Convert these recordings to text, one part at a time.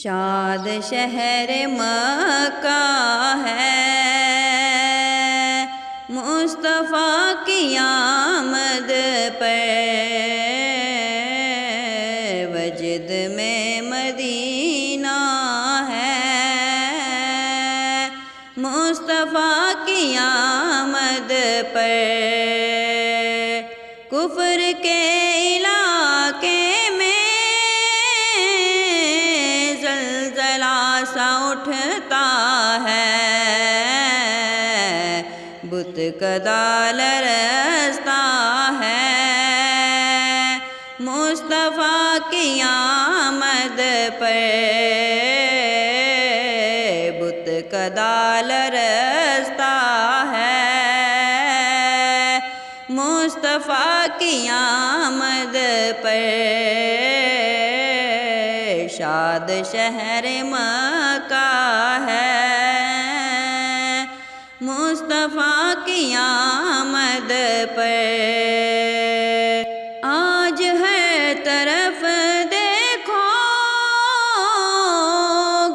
شاد شہر مکہ ہے، مصطفیٰ کی آمد پر، وجد میں مدینہ ہے، مصطفیٰ کی آمد پر، کفر کے علاقے میں زلزلہ سا اٹھتا ہے، بت کدا لرزتا ہے، مصطفیٰ کی آمد پر، بت کدا لرزتا ہے، مصطفیٰ کی آمد پر، شاد شہر مکہ ہے، مصطفیٰ کی آمد پر، آج ہر طرف دیکھو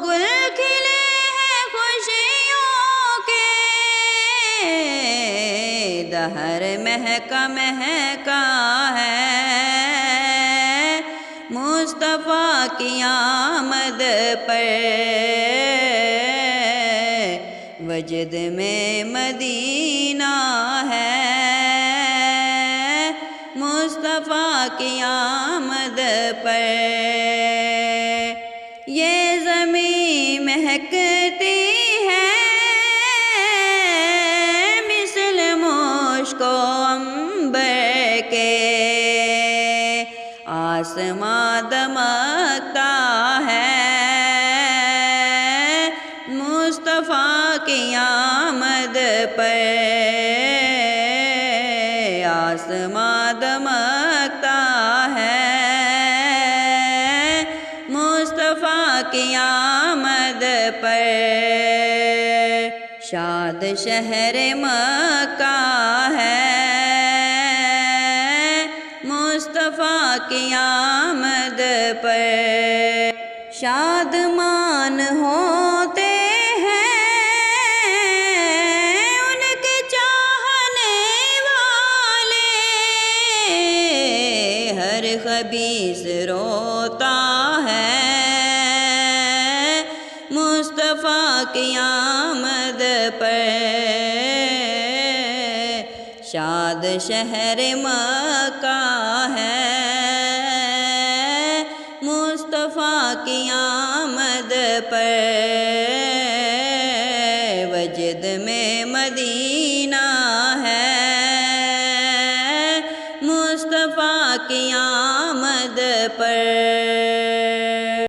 گل کھلے ہیں خوشیوں کے، دہر مہکا مہکا ہے، مصطفیٰ کی آمد پر، وجد میں مدینہ ہے، مصطفیٰ کی آمد پر، یہ زمین مہکتی ہے مثل مشک و عنبر کے، آسمان دمکتا ہے، مصطفیٰ کی آمد پر، آسمان دمکتا ہے، مصطفیٰ کی آمد پر، شاد شہر مکہ ہے، مصطفیٰ کی آمد پر، شادمان ہوتے ہیں ان کے چاہنے والے، ہر خبیث روتا ہے، مصطفیٰ کی آمد پر، شاد شہر مکہ ہے، مصطفیٰ کی آمد پر، وجد میں مدینہ ہے، مصطفیٰ کی آمد پر۔